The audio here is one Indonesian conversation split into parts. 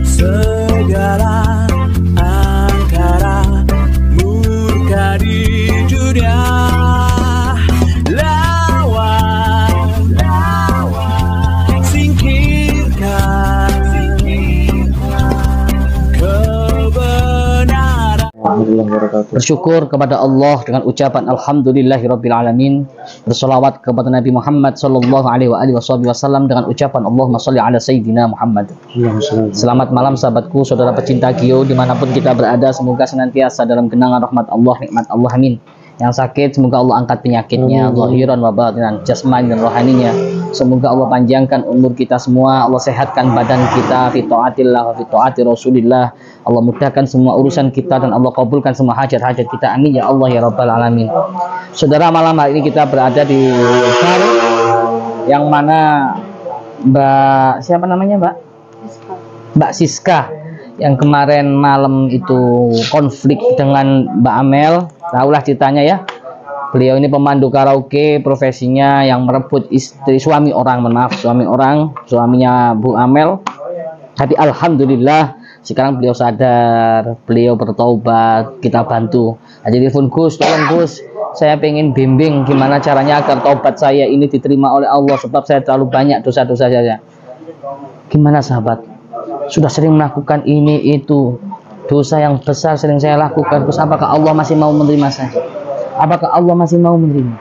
segala angkara murka di dunia. Lawan singkirkan kebenaran. Bersyukur kepada Allah dengan ucapan alhamdulillahirabbil alamin. Bersolawat kepada Nabi Muhammad sallallahu alaihi wasallam dengan ucapan Allahumma sholli ala sayyidina Muhammad. Selamat malam sahabatku, saudara pecinta Gio dimanapun kita berada, semoga senantiasa dalam genangan rahmat Allah, nikmat Allah, amin. Yang sakit semoga Allah angkat penyakitnya, zahiran wa batinan, jasmani dan rohaninya. Semoga Allah panjangkan umur kita semua, Allah sehatkan badan kita fi taatillah wa fi taati Rasulillah. Allah mudahkan semua urusan kita dan Allah kabulkan semua hajat-hajat kita, amin ya Allah ya rabbal alamin. Saudara, malam hari ini kita berada di bar yang mana Mbak siapa namanya, Mbak Siska yang kemarin malam itu konflik dengan Mbak Amel. Tahulah ceritanya ya. Beliau ini pemandu karaoke, profesinya yang merebut suami orang, suaminya Bu Amel. Tapi alhamdulillah sekarang beliau sadar, beliau bertaubat, kita bantu. Aja telepon Gus, tolong Gus, saya pengen bimbing gimana caranya agar taubat saya ini diterima oleh Allah, sebab saya terlalu banyak dosa-dosa saya. Gimana sahabat? Sudah sering melakukan ini itu, dosa yang besar sering saya lakukan, terus apakah Allah masih mau menerima saya? Apakah Allah masih mau menerima?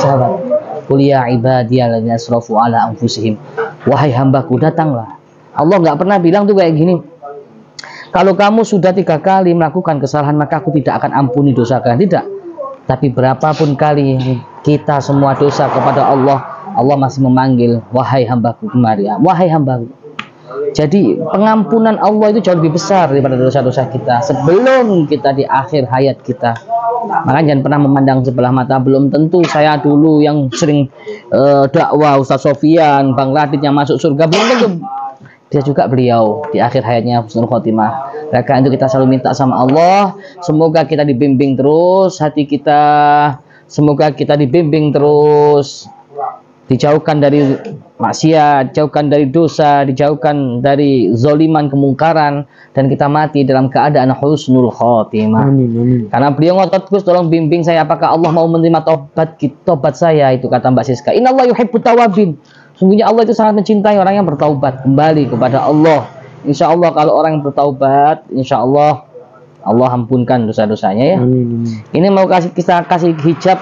Sahabat, qul ya ibadiyalladzina asrafu ala anfusihim, wahai hambaku datanglah. Allah nggak pernah bilang tuh kayak gini, kalau kamu sudah 3 kali melakukan kesalahan maka aku tidak akan ampuni dosa kalian, tidak. Tapi berapapun kali kita semua dosa kepada Allah, Allah masih memanggil, wahai hambaku kemari, wahai hambaku. Jadi pengampunan Allah itu jauh lebih besar daripada dosa-dosa kita sebelum kita di akhir hayat kita. Makanya jangan pernah memandang sebelah mata. Belum tentu saya dulu yang sering dakwah, Ustaz Sofian, Bang Radit yang masuk surga, belum tentu bisa juga beliau di akhir hayatnya husnul khotimah. Maka itu kita selalu minta sama Allah, semoga kita dibimbing terus hati kita, semoga kita dibimbing terus, dijauhkan dari maksiat, jauhkan dari dosa, dijauhkan dari zoliman, kemungkaran, dan kita mati dalam keadaan husnul khotimah. Amin, amin. Karena beliau ngotot, Gus tolong bimbing saya, apakah Allah mau menerima tobat saya, itu kata Mbak Siska. Innallaha yuhibbut tawabin. Sungguhnya Allah itu sangat mencintai orang yang bertaubat, kembali kepada Allah. Insya Allah kalau orang yang bertaubat, insya Allah Allah ampunkan dosa-dosanya ya. Amin. Ini mau kita kasih hijab.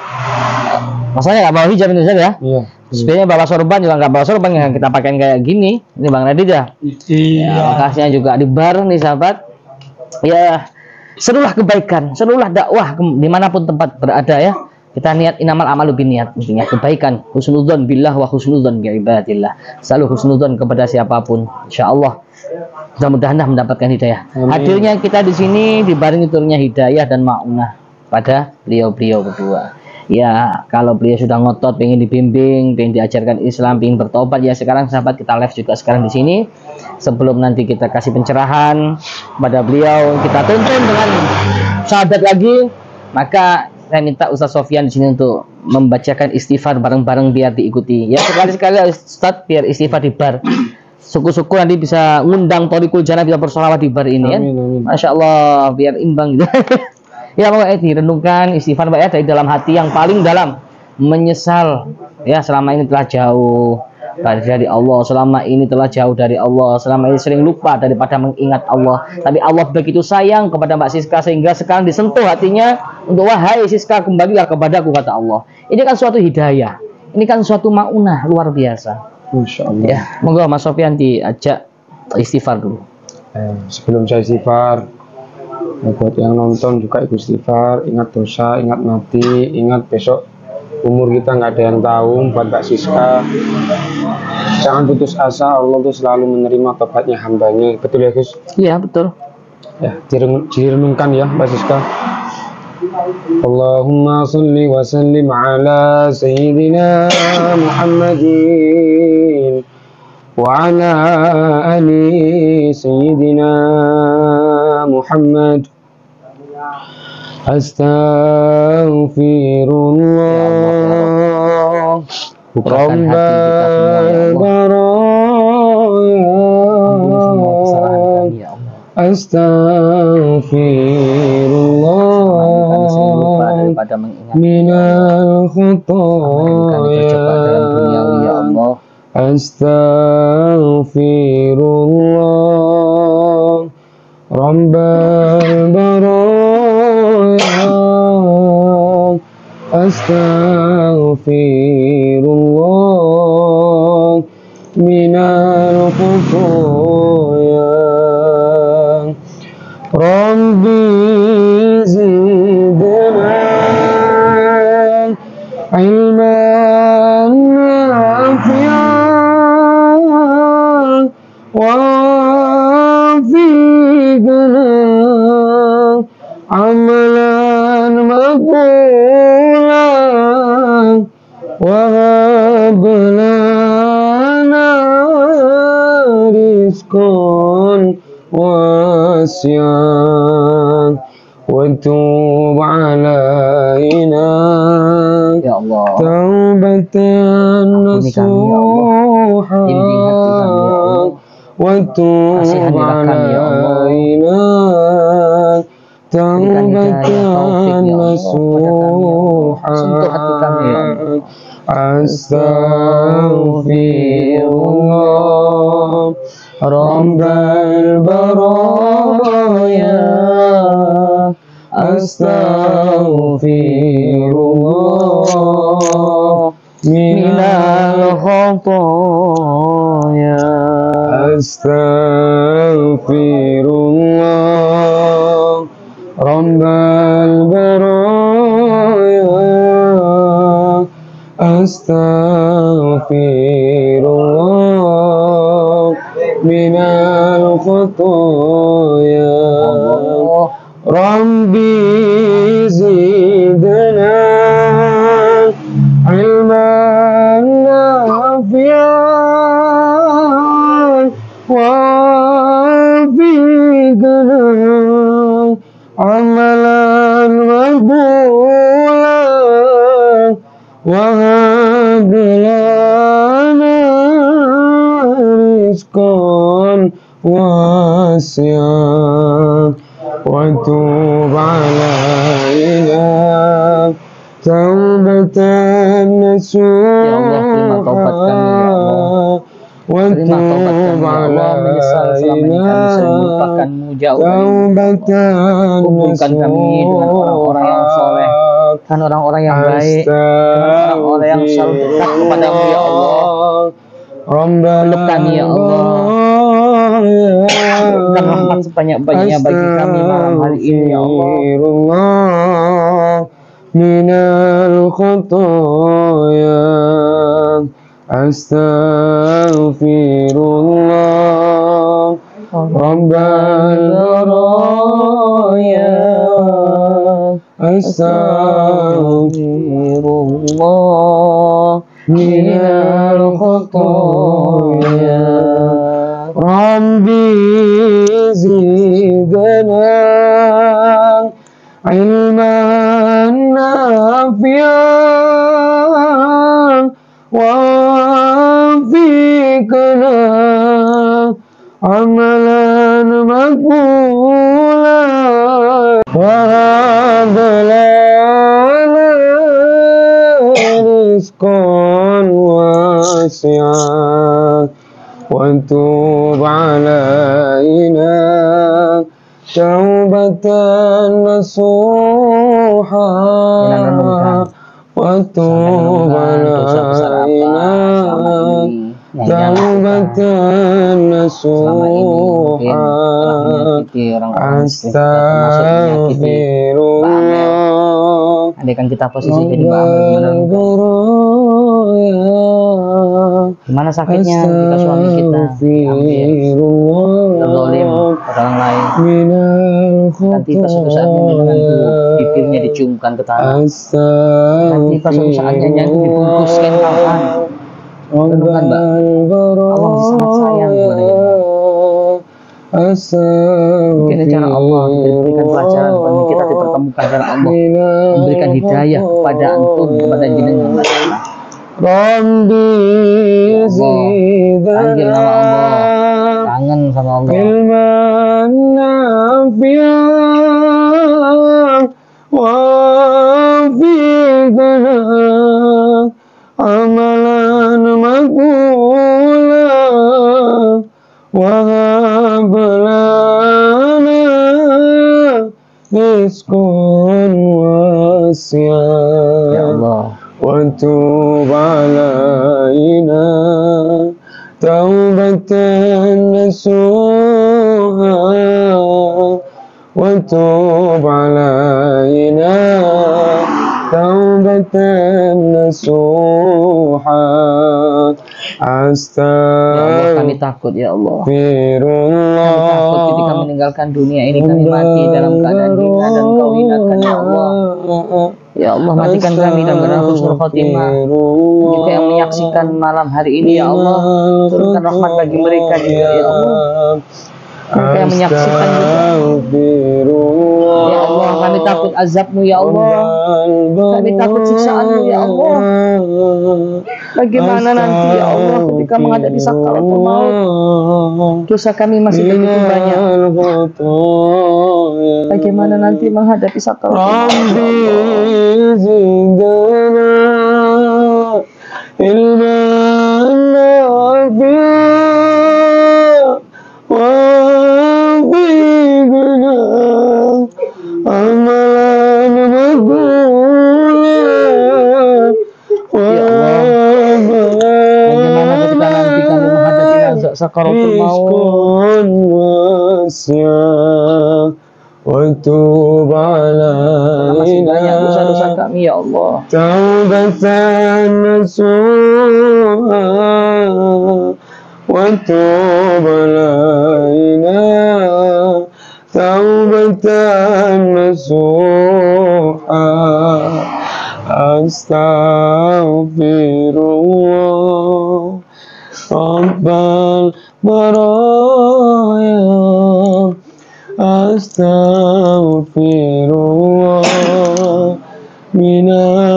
Masalahnya nggak bawa hijab Indonesia ya? Iya. Sebenarnya bawa sorban juga nggak bawa sorban, yang kita pakaiin kayak gini. Ini Bang Radit ya? Iya. Ya, makasihnya juga di bar nih sahabat. Ya, serulah kebaikan, serulah dakwah dimanapun tempat berada ya. Kita niat inamal amalu binniat, intinya kebaikan, husnudzon billah wa husnudzon bi ibadillah. Selalu husnudzon kepada siapapun. Insyaallah mudah-mudahan mendapatkan hidayah. Amin. Hadirnya kita di sini dibarengi turunnya hidayah dan maunah pada beliau-beliau berdua. Ya, kalau beliau sudah ngotot pengen dibimbing, pengen diajarkan Islam, pengen bertobat, ya sekarang sahabat kita live juga sekarang di sini. Sebelum nanti kita kasih pencerahan pada beliau, kita tuntun dengan syahadat lagi, maka saya minta Ustaz Sofian di sini untuk membacakan istighfar bareng-bareng biar diikuti. Ya sekali-sekali Ustaz biar istighfar di bar. Syukur-syukur nanti bisa ngundang Thoriqul Jannah, bisa bersolawat di bar ini ya. Masya Allah, biar imbang gitu. Ya pokoknya direnungkan istighfar Pak ya, dari dalam hati yang paling dalam, menyesal ya selama ini telah jauh dari Allah, selama ini telah jauh dari Allah, selama ini sering lupa daripada mengingat Allah. Tapi Allah begitu sayang kepada Mbak Siska sehingga sekarang disentuh hatinya untuk, wahai Siska kembalilah kepadaku, kata Allah. Ini kan suatu hidayah, ini kan suatu maunah luar biasa. Insya Allah. Ya, monggo Mas Sofian diajak istighfar dulu. Sebelum saya istighfar, buat yang nonton juga ikut istighfar, ingat dosa, ingat mati, ingat besok umur kita nggak ada yang tahu. Buat Mbak Siska, jangan putus asa, Allah tuh selalu menerima tobatnya hambanya. Betul ya Gus? Iya betul. Ya, direnungkan ya Mbak Siska. Allahumma salli wa sallim ala sayyidina Muhammadin wa ala ali sayyidina Muhammad. Astaghfirullah Rabbal baraya Astaghfirullah minal khotaya. Astaghfirullah Rabbal baraya. Astaghfirullah minal khotaya. Rabbi zidna ilman nafi'an wafiqna amalan maqbulan wa hab lana rizqan wasi'an wa tub alaina Ya Allah, taubatan ampuni kami ya Allah, nasuha bimbing hati kami ya Allah, wa tub kasihanilah kami ya Allah, alaina berikan hidayah taufik taubatan ya Allah kepada kami ya Allah, sentuh hati kami ya Allah. nasuha. Astaghfirullah Rabbal baraya. Astaghfirullah minal khotaya. Astaghfirullah Rabbal baraya. Astaghfirullah minal khotaya. Rabbi zidna ilman nafi'an wafiqna amalan maqbulan wa hab lana rizqan wasi'an wa tub alaina taubatan nasuha. Ya Allah, terima taubat kami ya Allah, terima taubat kami ya Allah, menyesal selama ini kami sering melupakanmu jauh dari kumpulkan kami dengan orang-orang yang soleh dan orang-orang yang baik, dengan orang-orang yang selalu dekat kepadamu ya Allah. Peluk kami ya Allah, berikan rahmat sebanyak-banyaknya bagi kami malam hari ini ya Allah. Minal khotaya. Astaghfirullah Rabbal baraya. Astaghfirullah minal khotaya. Rabbi zidna ilman nafi'an wafiqna amalan maqbulan wa hab lana rizqan wasi'an wa tub alaina taubatan nasuha wa tub alaina taubatan nasuha. Astaghfirullah. Andaikan kita posisi jadi Mbak Amel, gimana sakitnya jika suami kita terzalim pada orang lain, dan tiba suatu saatnya dengan bibirnya diciumkan ke tanah, dan tiba suatu saatnya nyanyi dibungkus kain kafan. Renungkan Mbak, Allah masih sangat sayang kepada kita. Mungkin cara Allah memberikan pelajaran bagi kita dipertemukan dengan Allah, memberikan hidayah kepada antum, kepada jenengan. Rabbi Panggil nama Allah. zidna Kangen sama Allah. ilman nafi'an wafiqna amalan maqbulan wahab lana rizqan wasi'an Ya Allah. وتوب علينا توبة نصوحا وتوب علينا توبة نصوحا Ya Allah, kami takut ya Allah. Kami takut ketika meninggalkan dunia ini kami mati dalam keadaan hina dan Kau hinakan ya Allah. Ya Allah, matikan kami dalam keadaan husnul khotimah. Jika yang menyaksikan malam hari ini ya Allah, turunkan rahmat bagi mereka juga ya Allah. Mereka yang menyaksikan juga. Ya Allah, kami takut azab-Mu ya Allah. Kami takut siksaan-Mu ya Allah. Bagaimana nanti ya Allah ketika menghadapi sakaratul maut? Dosa kami masih begitu banyak. Bagaimana nanti menghadapi sakaratul maut? Sakaratul maut. وتوب Masih banyak علينا dosa-dosa kami ya Allah. توبة نصوحا وتوب علينا توبة نصوحا أستغفر الله رب البرايا أستغفر الله من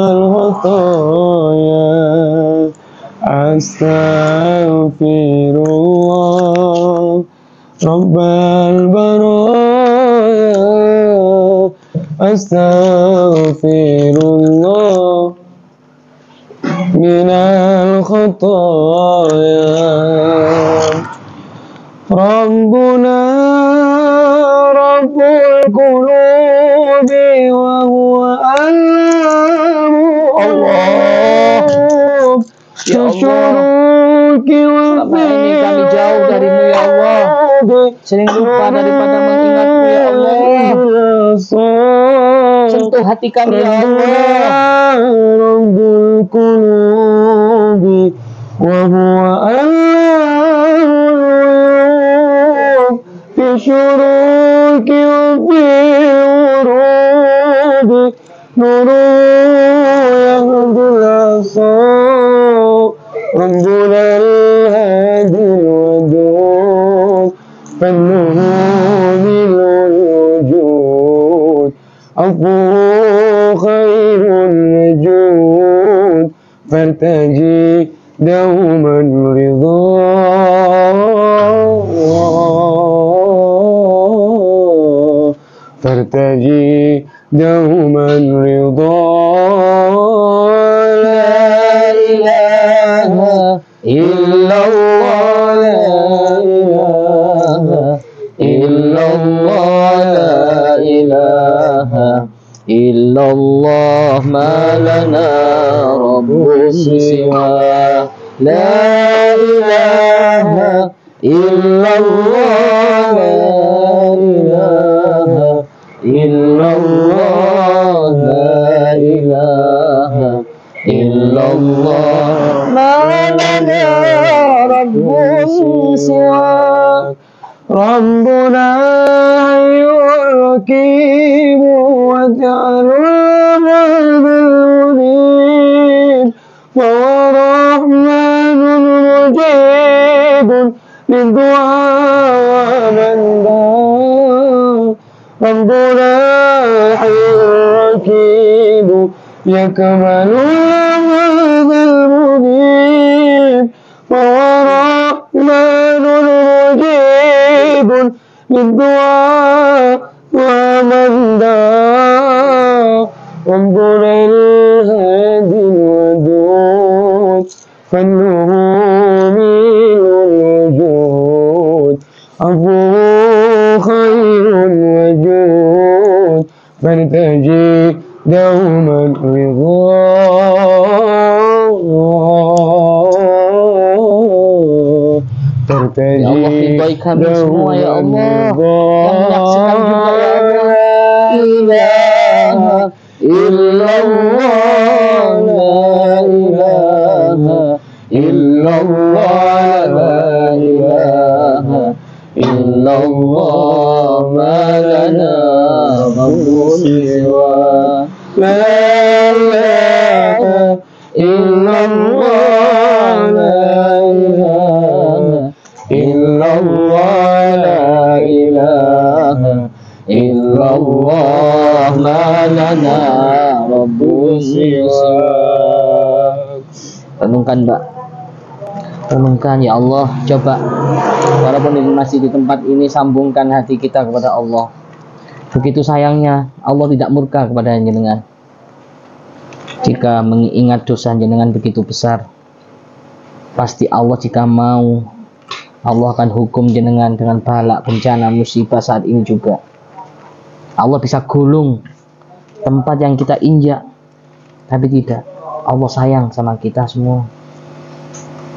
الخطايا أستغفر الله رب البرايا أستغفر الله من الخطايا ربنا رب القلوب وهو علام الغيوب ششروك Selama ini kami jauh darimu ya Allah, sering lupa daripada mengingatmu ya Allah. Sentuh hati kami ya Allah. Rabbul qulubi wa huwa al-ghuyub fi syuruki wa fi urubi nuru yahdil asal Rabbul al-hadi al-wadud fannuhu bil-wujud afu khairun wujud فارتجي دوما رضا فارتجي دوما رضا لا إله إلا الله لا إله إلا الله لا إله إلا الله ما لنا رب سواه لا إله إلا الله لا إله إلا الله لا إله إلا الله ما لنا رب سواه ربنا يركب وجعل العبد المنيب وهو رحمن مجيب للدعاء ومن دعا ربنا الركيب يكمل العبد المنيب بالدعاء ومن دعا ربنا الهادي الودود فنه من الوجود عفوه خير الوجود فارتجي دوما رضاه Ya Allah, ridhoi kami semua ya Allah, yang menyaksikan juga ya Allah. La ilaha illallah, la ilaha illallah, ma lana rabbun siwa. La ilaha illallah, la ilaha illallah, la ilaha illallah, ma lana rabbun siwa. Renungkan Mbak, renungkan ya Allah. Coba walaupun ini masih di tempat ini, sambungkan hati kita kepada Allah. Begitu sayangnya Allah tidak murka kepada jenengan jika mengingat dosa jenengan begitu besar. Pasti Allah jika mau, Allah akan hukum jenengan dengan bala, bencana, musibah saat ini juga. Allah bisa gulung tempat yang kita injak, tapi tidak. Allah sayang sama kita semua.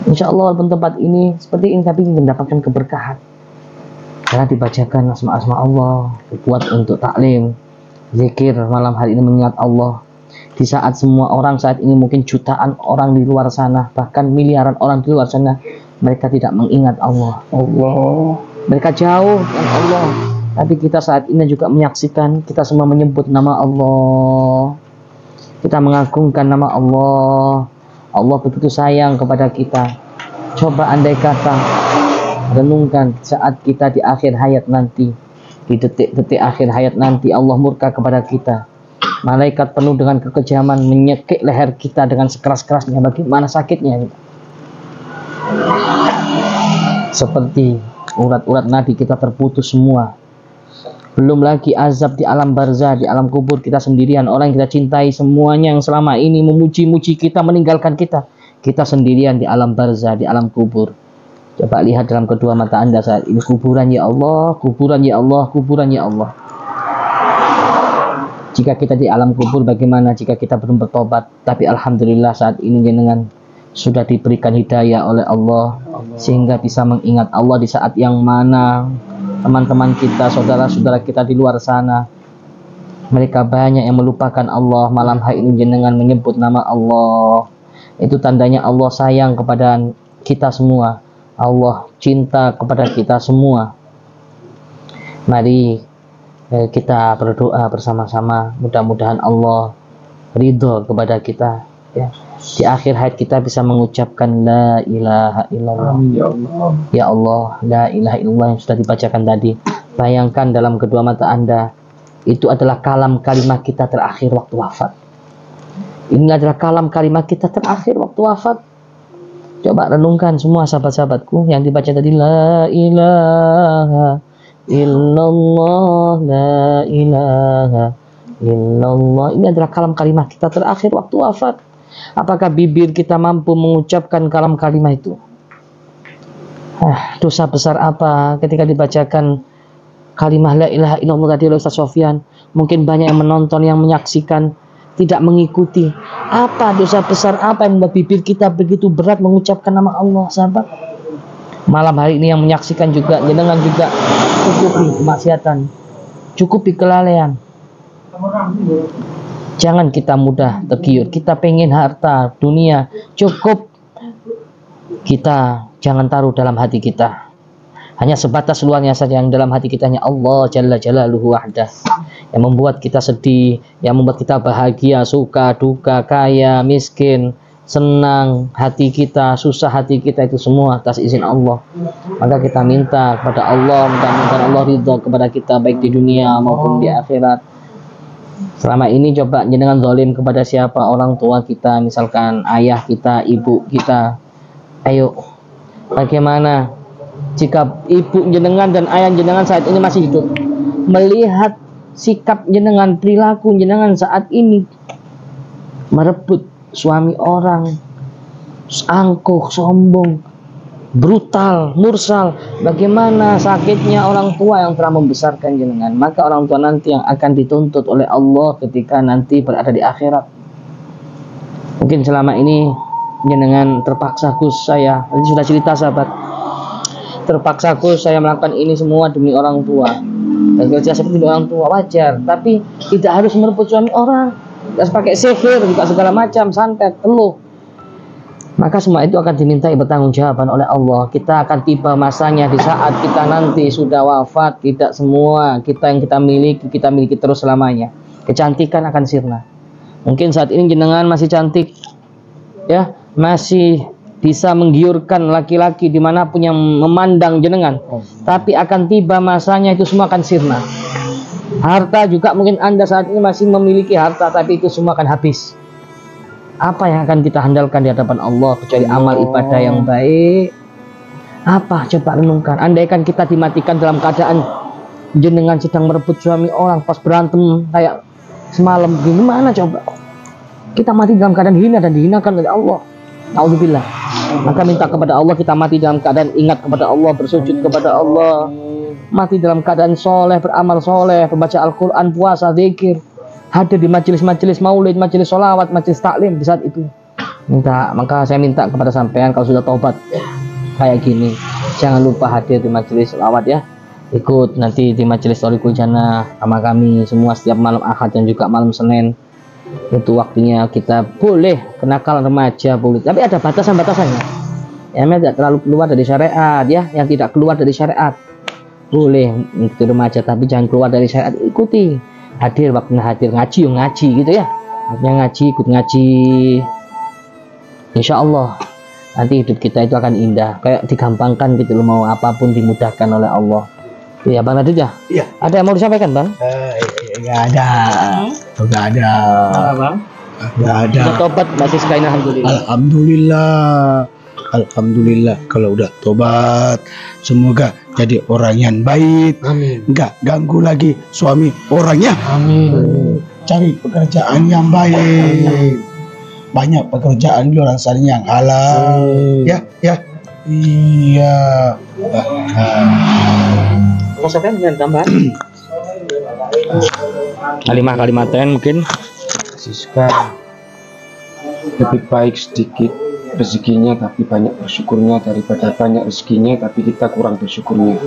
Insya Allah walaupun tempat ini seperti ini, tapi mendapatkan keberkahan karena dibacakan asma-asma Allah, dibuat untuk taklim, zikir malam hari ini mengingat Allah. Di saat semua orang saat ini, mungkin jutaan orang di luar sana, bahkan miliaran orang di luar sana, mereka tidak mengingat Allah. Mereka jauh dengan Allah, tapi kita saat ini juga menyaksikan, kita semua menyebut nama Allah, kita mengagungkan nama Allah. Allah begitu sayang kepada kita. Coba andai kata, renungkan saat kita di akhir hayat nanti, di detik-detik akhir hayat nanti, Allah murka kepada kita. Malaikat penuh dengan kekejaman menyekik leher kita dengan sekeras-kerasnya. Bagaimana sakitnya? Seperti urat-urat nadi kita terputus semua. Belum lagi azab di alam barzah, di alam kubur, kita sendirian. Orang yang kita cintai semuanya yang selama ini memuji-muji kita, meninggalkan kita. Kita sendirian di alam barzah, di alam kubur. Coba lihat dalam kedua mata Anda saat ini, kuburan ya Allah, kuburan ya Allah, kuburan ya Allah. Jika kita di alam kubur, bagaimana jika kita belum bertobat? Tapi alhamdulillah saat ini jenengan sudah diberikan hidayah oleh Allah, sehingga bisa mengingat Allah di saat yang mana teman-teman kita, saudara-saudara kita di luar sana, mereka banyak yang melupakan Allah. Malam hari ini jenengan menyebut nama Allah, itu tandanya Allah sayang kepada kita semua, Allah cinta kepada kita semua. Mari kita berdoa bersama-sama, mudah-mudahan Allah ridho kepada kita ya. Di akhir hayat kita bisa mengucapkan la ilaha illallah. Ya Allah, la ilaha illallah yang sudah dibacakan tadi. Bayangkan dalam kedua mata Anda, itu adalah kalam kalimat kita terakhir waktu wafat. Ini adalah kalam kalimat kita terakhir waktu wafat. Coba renungkan semua sahabat-sahabatku yang dibaca tadi, la ilaha illallah, la ilaha illallah. Ini adalah kalam kalimat kita terakhir waktu wafat. Apakah bibir kita mampu mengucapkan kalam kalimat itu? Dosa besar apa ketika dibacakan kalimah la ilaha illallah tadi oleh Ustaz Sofyan? Mungkin banyak yang menonton, yang menyaksikan, tidak mengikuti. Apa dosa besar apa yang membuat bibir kita begitu berat mengucapkan nama Allah, sahabat? Malam hari ini yang menyaksikan juga, jenengan juga cukupi kemaksiatan, cukupi kelalaian. Jangan kita mudah tergiur. Kita pengen harta dunia, cukup. Kita jangan taruh dalam hati kita. Hanya sebatas luarnya saja, yang dalam hati kita hanya Allah Jalla Jalaluhu wahdah. Yang membuat kita sedih, yang membuat kita bahagia, suka, duka, kaya, miskin, senang, hati kita, susah hati kita, itu semua atas izin Allah. Maka kita minta kepada Allah, mudah-mudahan Allah ridho kepada kita baik di dunia maupun di akhirat. Selama ini coba jenengan zalim kepada siapa? Orang tua kita, misalkan ayah kita, ibu kita. Ayo, bagaimana jika ibu jenengan dan ayah jenengan saat ini masih hidup, melihat sikap jenengan, perilaku jenengan saat ini merebut suami orang, angkuh, sombong, brutal, mursal, bagaimana sakitnya orang tua yang telah membesarkan jenengan. Maka orang tua nanti yang akan dituntut oleh Allah ketika nanti berada di akhirat. Mungkin selama ini jenengan terpaksa, Gus, saya tadi sudah cerita sahabat, terpaksa Gus saya melakukan ini semua demi orang tua, dan kerja seperti demi orang tua wajar, tapi tidak harus merebut suami orang, tidak pakai sihir, juga segala macam, santet, teluh. Maka semua itu akan dimintai pertanggungjawaban oleh Allah. Kita akan tiba masanya di saat kita nanti sudah wafat, tidak semua yang kita miliki terus selamanya. Kecantikan akan sirna. Mungkin saat ini jenengan masih cantik, ya, masih bisa menggiurkan laki-laki dimanapun yang memandang jenengan. Tapi akan tiba masanya itu semua akan sirna. Harta juga mungkin Anda saat ini masih memiliki harta, tapi itu semua akan habis. Apa yang akan kita handalkan di hadapan Allah kecuali amal ibadah yang baik? Apa? Coba renungkan. Andaikan kita dimatikan dalam keadaan jenengan sedang merebut suami orang pas berantem kayak semalam, gimana coba? Kita mati dalam keadaan hina dan dihinakan oleh Allah. Nauzubillah. Maka minta kepada Allah kita mati dalam keadaan ingat kepada Allah, bersujud kepada Allah, mati dalam keadaan soleh, beramal soleh, membaca Al-Quran, puasa, zikir, hadir di majelis-majelis maulid, majelis sholawat, majelis taklim di saat itu. Maka saya minta kepada sampean kalau sudah taubat kayak gini, jangan lupa hadir di majelis sholawat ya. Ikut nanti di majelis Thariqul Jannah sama kami semua setiap malam Ahad dan juga malam Senin. Itu waktunya kita boleh kenakalan remaja, boleh, tapi ada batasan-batasannya. Ya, tidak terlalu keluar dari syariat ya, yang tidak keluar dari syariat boleh mengikuti remaja, tapi jangan keluar dari syariat. Ikuti, hadir waktunya hadir, ngaji gitu ya, waktunya ngaji, ikut ngaji. Insya Allah nanti hidup kita itu akan indah, kayak digampangkan gitu loh, mau apapun dimudahkan oleh Allah. Iya Bang Nadid ya? Iya. Ada yang mau disampaikan Bang? Nggak ada. Nggak ada. Apa Bang? Nggak ada. Sudah tobat masih sekali, alhamdulillah. Alhamdulillah kalau udah tobat, semoga jadi orang yang baik. Amin. Nggak ganggu lagi suami orangnya. Amin. Cari pekerjaan yang baik. Banyak pekerjaan di luar sana yang halal. Ya. Iya. Mau sampai dengan tambahan? Kalimat-kalimatan mungkin. Siska, lebih baik sedikit rezekinya tapi banyak bersyukurnya daripada banyak rezekinya tapi kita kurang bersyukurnya.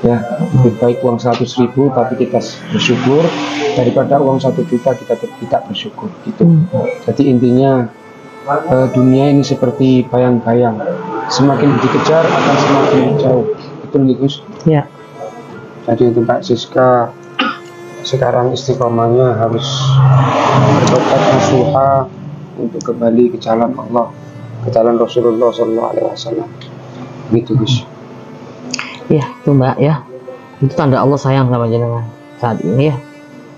Ya, lebih baik uang 100.000 tapi kita bersyukur daripada uang 1 juta kita tidak bersyukur gitu. Jadi intinya dunia ini seperti bayang-bayang, semakin dikejar akan semakin jauh. Betul nih Gus? Ya. Jadi untuk Mbak Siska sekarang istiqomahnya harus bertobat nasuha untuk kembali ke jalan Allah, ke jalan Rasulullah SAW. Gitu Gus. Ya, itu Mbak ya. Itu tanda Allah sayang sama jenengan saat ini ya.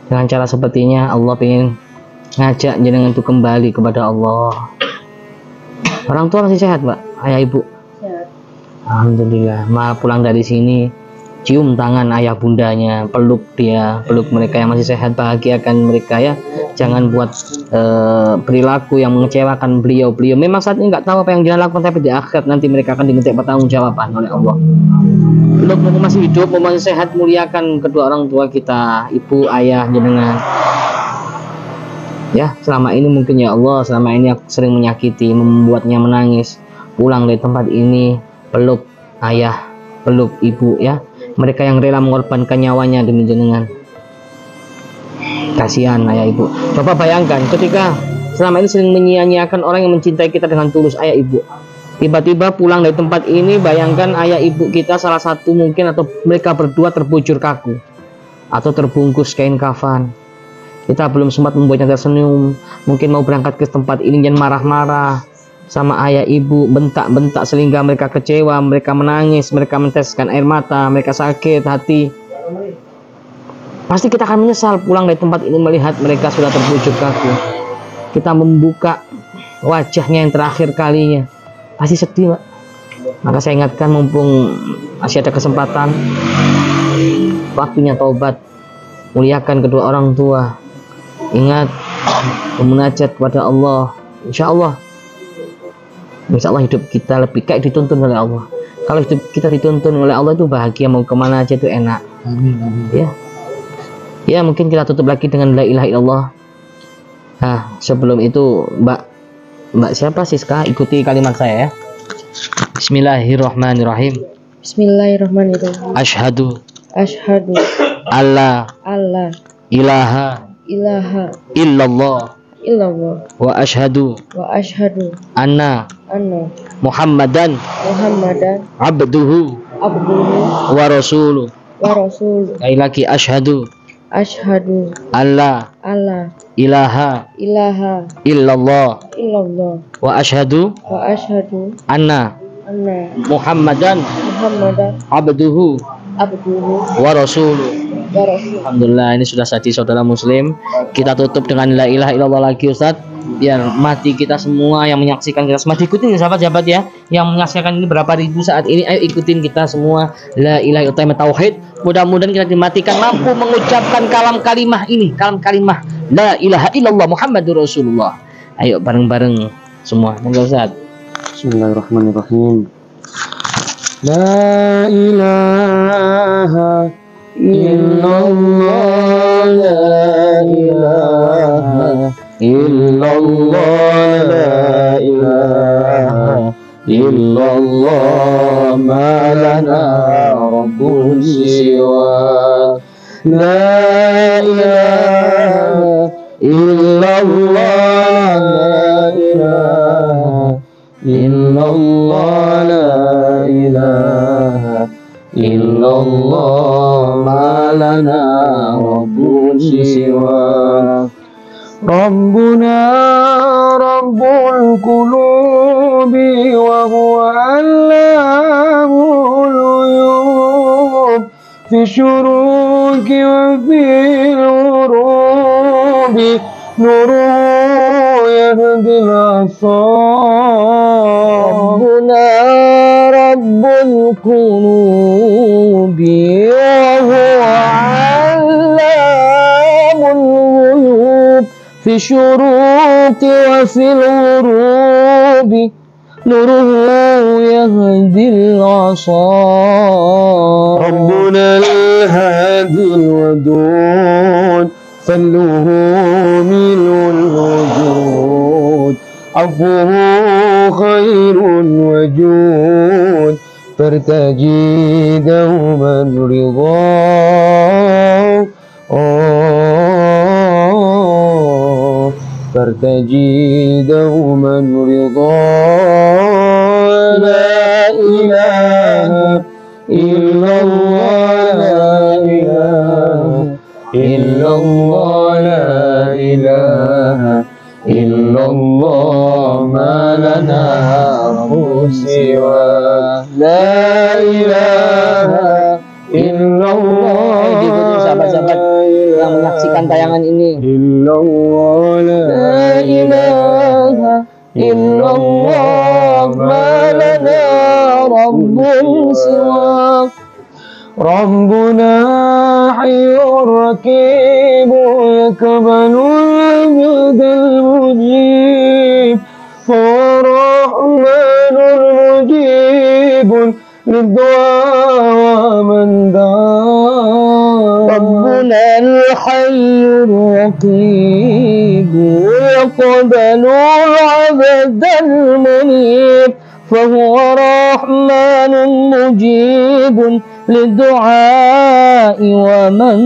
Dengan cara sepertinya Allah ingin ngajak jenengan itu kembali kepada Allah. Orang tua masih sehat Mbak, ayah ibu? Sehat. Alhamdulillah. Malah pulang dari sini cium tangan ayah bundanya, peluk dia, peluk mereka yang masih sehat, bahagiakan mereka ya. Jangan buat perilaku yang mengecewakan beliau. Memang saat ini nggak tahu apa yang dia lakukan, tapi di akhirat nanti mereka akan diminta pertanggungjawaban oleh Allah. Belum masih hidup, masih sehat, muliakan kedua orang tua kita, ibu, ayah, jenengan. Ya, selama ini mungkin ya Allah, selama ini aku sering menyakiti, membuatnya menangis. Pulang dari tempat ini, peluk ayah, peluk ibu ya. Mereka yang rela mengorbankan nyawanya demi jenengan. Kasihan ayah ibu. Coba bayangkan ketika selama ini sering menyia-nyiakan orang yang mencintai kita dengan tulus, ayah ibu. Tiba-tiba pulang dari tempat ini, bayangkan ayah ibu kita salah satu mungkin atau mereka berdua terbujur kaku atau terbungkus kain kafan. Kita belum sempat membuatnya tersenyum. Mungkin mau berangkat ke tempat ini dan marah-marah sama ayah ibu, bentak-bentak sehingga mereka kecewa, mereka menangis, mereka meneteskan air mata, mereka sakit hati. Pasti kita akan menyesal pulang dari tempat ini melihat mereka sudah terbujur kaku. Kita membuka wajahnya yang terakhir kalinya, pasti sedih Pak. Maka saya ingatkan mumpung masih ada kesempatan, waktunya taubat, muliakan kedua orang tua, ingat memunajat kepada Allah. Insya Allah hidup kita lebih kayak dituntun oleh Allah. Kalau hidup kita dituntun oleh Allah itu bahagia, mau kemana aja itu enak. Amin. Ya mungkin kita tutup lagi dengan la ilaha illallah. Nah sebelum itu Mbak siapa Siska, ikuti kalimat saya ya. Bismillahirrahmanirrahim. Bismillahirrahmanirrahim. Asyhadu Allah ilaha illallah wa asyhadu anna Muhammadan abduhu wa rasuluh. Sekali lagi asyhadu alla ilaha illallah wa asyhadu anna Muhammadan abduhu wa rasuluh. Alhamdulillah, ini sudah jadi saudara muslim. Kita tutup dengan la ilaha illallah lagi Ustaz, biar mati kita semua yang menyaksikan kita semua. Ikutin sahabat-sahabat ya, yang menyaksikan ini berapa ribu saat ini, ayo ikutin kita semua la ilaha illallah tauhid. Mudah-mudahan kita dimatikan mampu mengucapkan kalimah ini, kalimah la ilaha illallah Muhammadur Rasulullah. Ayo bareng-bareng semua. Monggo Ustaz. Bismillahirrahmanirrahim. La ilaha illallah, la ilaha illallah, la ilaha illallah, ma lana rabbun siwa. La ilaha illallah, la ilaha illallah, la ilaha illallah, ma lana rabbun siwa. Rabbuna rabbul qulubi wa huwa allamul ghuyub, fi syuruki wa fil urubi, nuru yahdil asar. Rabbuna rabbul qulubi wa huwa allamul ghuyub, fi syuruki wa fil urubi, nuruhu yahdil asar. Rabbuna al-hadil wadud, falluhu milul wujud, afuhu khairun wajud, fartaji dauman ridha. fartaji dauman ridha. La ilaha illallah, la ilaha illallah, la ilaha illallah, ma lana rabbun siwa. La ilaha illallah. Diikuti sahabat-sahabat yang menyaksikan tayangan ini. Illallah, la ilaha illallah, ma lana rabbun siwa. Rabbuna hayyur rakib, yakbalul abdal mujib, farahmanul mujib, liddu'a man da'a. Rabbuna al-hayyur rakib, yakbalul abdal munib, فهو رحمن مجيب للدعاء ومن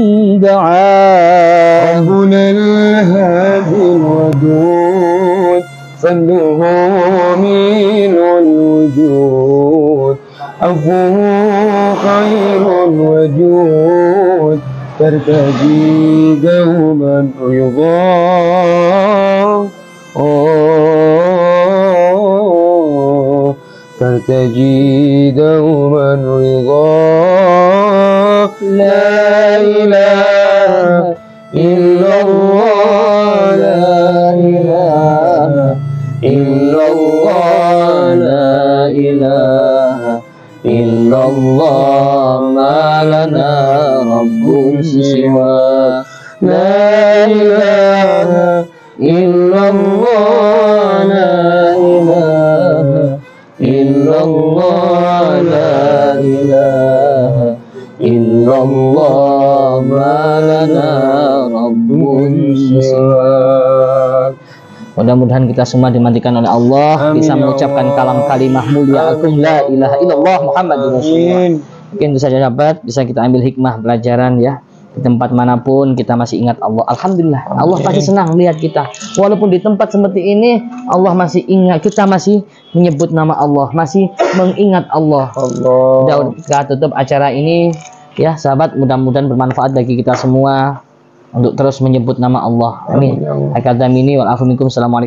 دعا. ربنا الهادي الودود، فضله من الوجود، عفوه خير الوجود، ترتجي دوما رضاه. ترتجي دوما رضاه. لا إله إلا الله، لا إله إلا الله، لا إله ما لنا رب سوى لا إله إلا الله لا إله إلا الله لا إله إلا الله ما لنا رب سوى. Mudah-mudahan kita semua dimandikan oleh Allah, Amin, bisa ya mengucapkan Allah. kalam kalimah mulia agung la ilaha illallah Muhammadur Rasulullah. Mungkin bisa sahabat, bisa kita ambil hikmah pelajaran ya. Di tempat manapun kita masih ingat Allah. Alhamdulillah, Allah pasti senang melihat kita. Walaupun di tempat seperti ini Allah masih ingat, kita masih menyebut nama Allah, masih mengingat Allah. Udah kita tutup acara ini ya sahabat, mudah-mudahan bermanfaat bagi kita semua untuk terus menyebut nama Allah. Amin. Hakadamini wal afu minkum. Assalamualaikum.